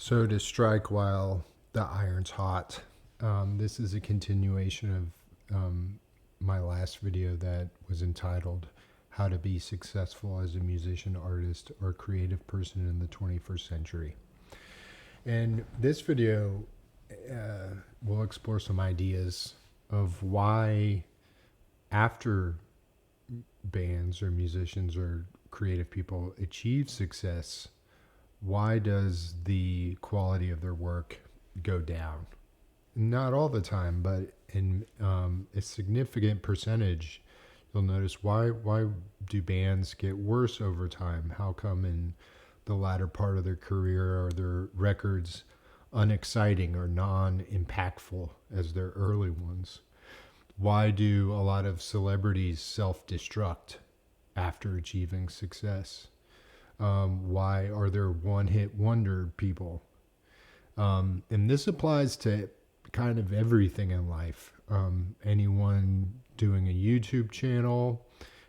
So to strike while the iron's hot, this is a continuation of my last video that was entitled How to Be Successful as a Musician, Artist, or Creative Person in the 21st Century. And this video will explore some ideas of why after bands or musicians or creative people achieve success, why does the quality of their work go down? Not all the time, but in a significant percentage, you'll notice why do bands get worse over time? How come in the latter part of their career are their records unexciting or non-impactful as their early ones? Why do a lot of celebrities self-destruct after achieving success? Why are there one-hit wonder people? And this applies to kind of everything in life. Anyone doing a YouTube channel,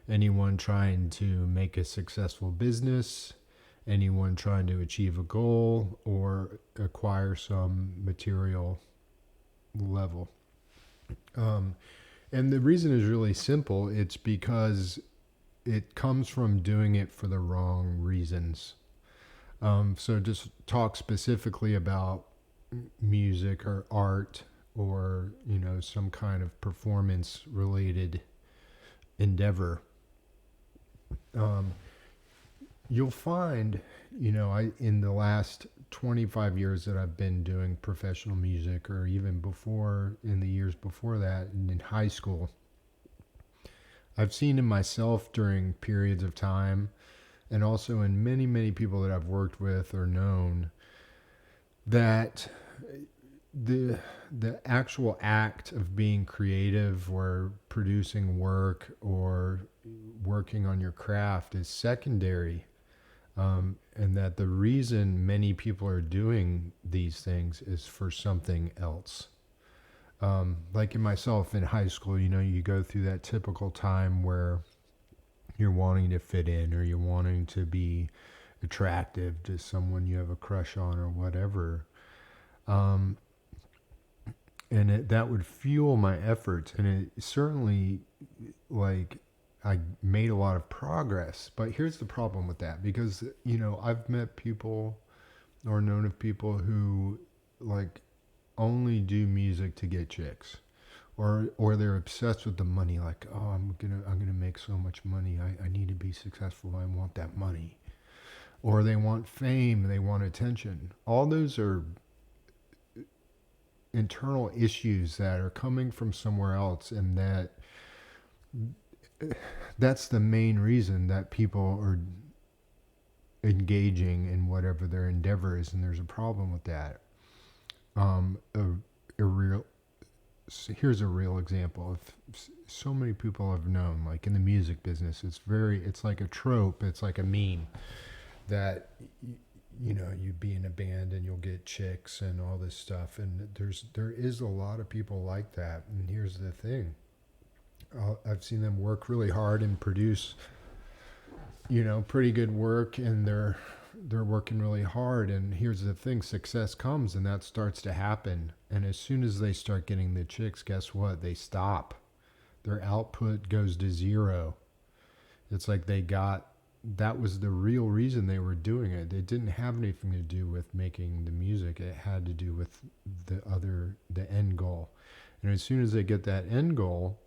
anyone trying to make a successful business, anyone trying to achieve a goal or acquire some material level. And the reason is really simple. It's because it comes from doing it for the wrong reasons. So just talk specifically about music or art or, some kind of performance related endeavor. You'll find, in the last 25 years that I've been doing professional music, or even before, in the years before that, and in high school, I've seen in myself during periods of time, and also in many, many people that I've worked with or known, that the actual act of being creative or producing work or working on your craft is secondary, and that the reason many people are doing these things is for something else. Like in myself in high school, you go through that typical time where you're wanting to fit in or you're wanting to be attractive to someone you have a crush on or whatever. And that would fuel my efforts. And it certainly, I made a lot of progress. But here's the problem with that. Because, I've met people or known of people who, only do music to get chicks. Or they're obsessed with the money, I'm gonna make so much money. I need to be successful. I want that money. Or they want fame, they want attention. All those are internal issues that are coming from somewhere else, and that's the main reason that people are engaging in whatever their endeavor is, and there's a problem with that. Here's a real example of so many people I've known, like in the music business. It's like a trope. It's like a meme that, you'd be in a band and you'll get chicks and all this stuff. And there is a lot of people like that. And here's the thing. I've seen them work really hard and produce, pretty good work, and they're working really hard. And here's the thing, success comes and that starts to happen. And as soon as they start getting the chicks, guess what? They stop. Their output goes to zero. It's like that was the real reason they were doing it. It didn't have anything to do with making the music. It had to do with the end goal. And as soon as they get that end goal,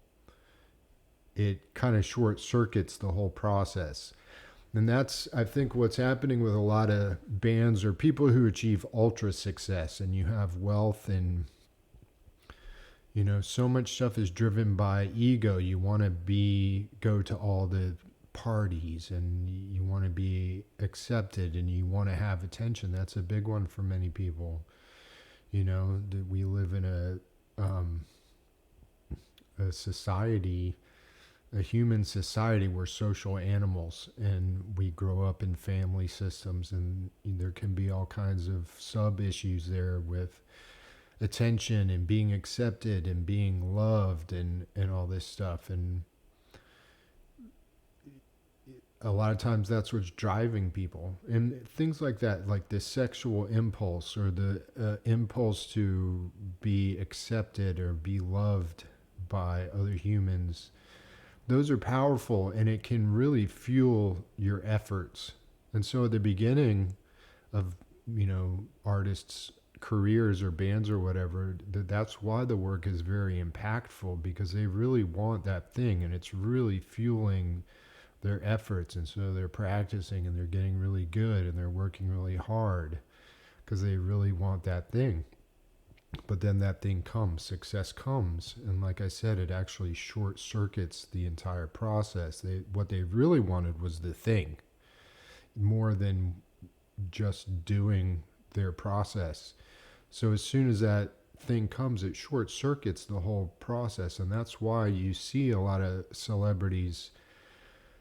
it kind of short circuits the whole process. And that's, I think, what's happening with a lot of bands or people who achieve ultra success, and you have wealth and, so much stuff is driven by ego. You want to go to all the parties, and you want to be accepted, and you want to have attention. That's a big one for many people. That we live in a society, a human society. We're social animals, and we grow up in family systems, and there can be all kinds of sub issues there with attention and being accepted and being loved and all this stuff. And a lot of times that's what's driving people, and things like that, like the sexual impulse or the impulse to be accepted or be loved by other humans. Those are powerful, and it can really fuel your efforts. And so at the beginning of, artists careers or bands or whatever, that's why the work is very impactful, because they really want that thing, and it's really fueling their efforts. And so they're practicing, and they're getting really good, and they're working really hard because they really want that thing. But then that thing comes, success comes, and like I said, it actually short circuits the entire process. What they really wanted was the thing more than just doing their process. So as soon as that thing comes, it short circuits the whole process. And that's why you see a lot of celebrities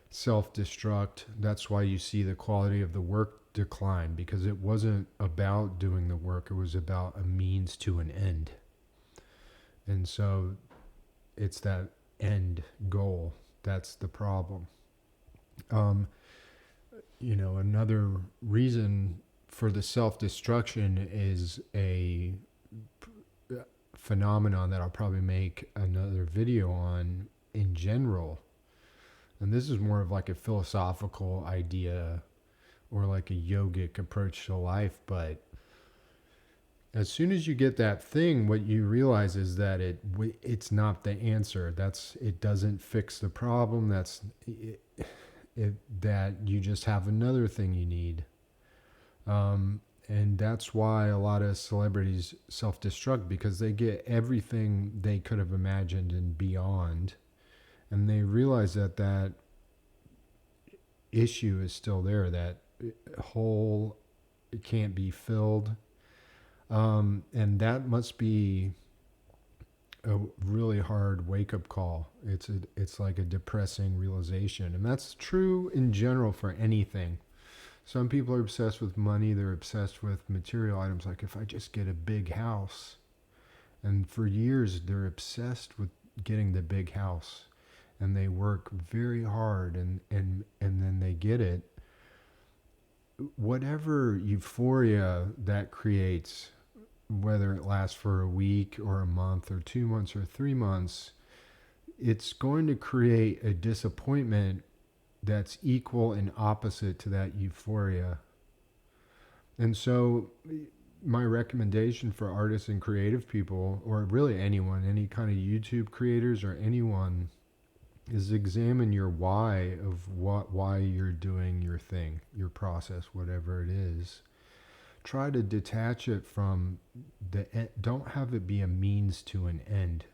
self-destruct. That's why you see the quality of the work decline, because it wasn't about doing the work, it was about a means to an end. And so it's that end goal that's the problem. Another reason for the self-destruction is a phenomenon that I'll probably make another video on in general. And this is more of like a philosophical idea or like a yogic approach to life. But as soon as you get that thing, what you realize is that it's not the answer. It doesn't fix the problem. That you just have another thing you need. And that's why a lot of celebrities self-destruct, because they get everything they could have imagined and beyond. And they realize that issue is still there, that hole can't be filled. And that must be a really hard wake-up call. It's like a depressing realization. And that's true in general for anything. Some people are obsessed with money. They're obsessed with material items. Like, if I just get a big house. And for years, they're obsessed with getting the big house. And they work very hard, and then they get it. Whatever euphoria that creates, whether it lasts for a week or a month or 2 months or 3 months, it's going to create a disappointment that's equal and opposite to that euphoria. And so my recommendation for artists and creative people, or really anyone, any kind of YouTube creators or anyone, is examine your why of why you're doing your thing, your process, whatever it is. Try to detach it from don't have it be a means to an end.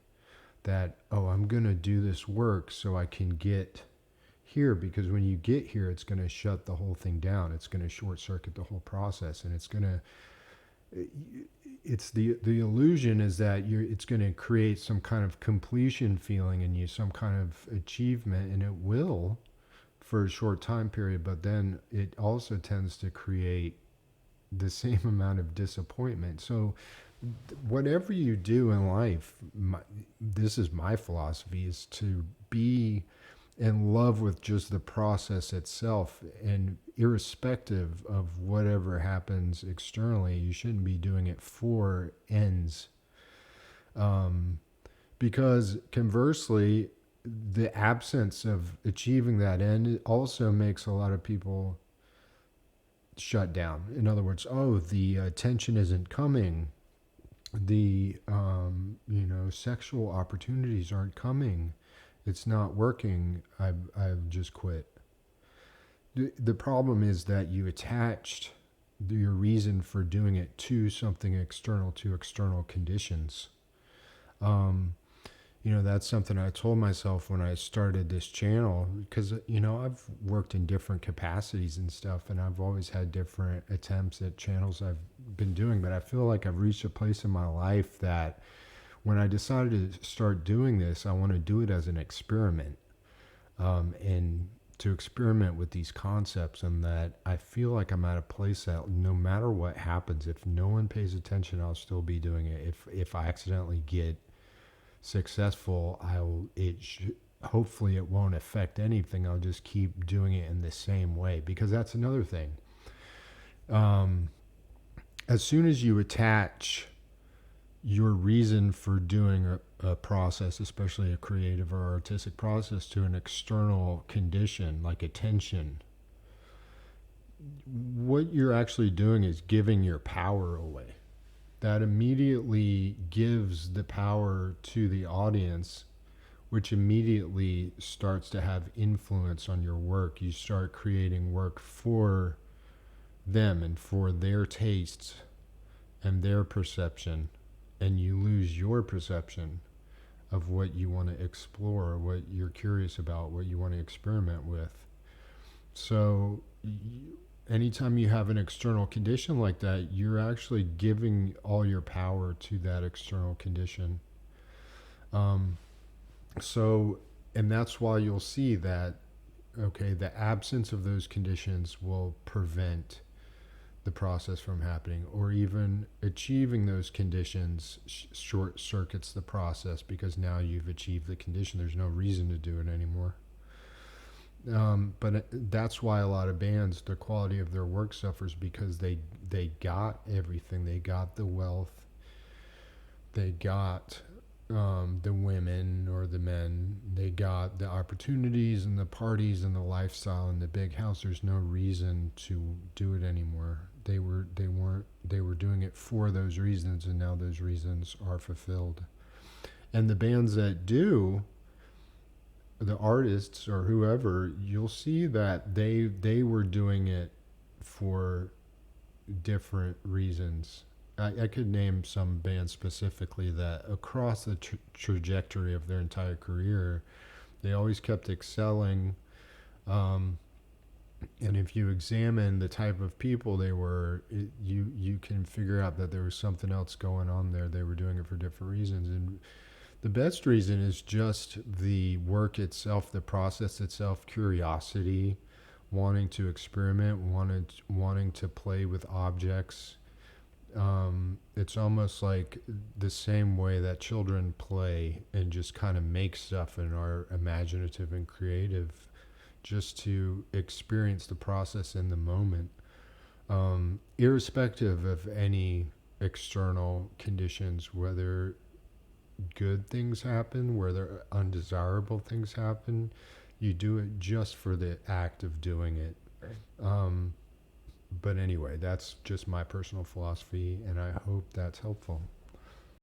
That, I'm going to do this work so I can get here, because when you get here, it's going to shut the whole thing down. It's going to short circuit the whole process, and it's the illusion is that it's going to create some kind of completion feeling in you, some kind of achievement, and it will for a short time period, but then it also tends to create the same amount of disappointment. So whatever you do in life, this is my philosophy, is to be in love with just the process itself, and irrespective of whatever happens externally, you shouldn't be doing it for ends. Because conversely, the absence of achieving that end also makes a lot of people shut down. In other words, the attention isn't coming. The sexual opportunities aren't coming. It's not working. I've just quit. The problem is that you attached your reason for doing it to something external, to external conditions. That's something I told myself when I started this channel, because, I've worked in different capacities and stuff, and I've always had different attempts at channels I've been doing, but I feel like I've reached a place in my life that when I decided to start doing this, I want to do it as an experiment, and to experiment with these concepts, and that I feel like I'm at a place that no matter what happens, if no one pays attention, I'll still be doing it. If I accidentally get successful, hopefully it won't affect anything. I'll just keep doing it in the same way, because that's another thing. Um, as soon as you attach your reason for doing a process, especially a creative or artistic process, to an external condition like attention, what you're actually doing is giving your power away. That immediately gives the power to the audience, which immediately starts to have influence on your work. You start creating work for them and for their tastes and their perception, and you lose your perception of what you want to explore, what you're curious about, what you want to experiment with. So, anytime you have an external condition like that, you're actually giving all your power to that external condition. Um, so, and that's why you'll see that, okay, the absence of those conditions will prevent the process from happening, or even achieving those conditions short circuits the process, because now you've achieved the condition. There's no reason to do it anymore. But that's why a lot of bands, the quality of their work suffers, because they got everything. They got the wealth. They got the women or the men. They got the opportunities and the parties and the lifestyle and the big house. There's no reason to do it anymore. They were doing it for those reasons, and now those reasons are fulfilled. And the bands that do, the artists or whoever, you'll see that they were doing it for different reasons. I could name some bands specifically that across the trajectory of their entire career, they always kept excelling. Um, and if you examine the type of people they were, you can figure out that there was something else going on there. They were doing it for different reasons, and the best reason is just the work itself, the process itself, curiosity, wanting to experiment, wanting to play with objects. It's almost like the same way that children play and just kind of make stuff and are imaginative and creative, just to experience the process in the moment, irrespective of any external conditions, whether good things happen, whether undesirable things happen. You do it just for the act of doing it. Um, but anyway, that's just my personal philosophy, and I hope that's helpful.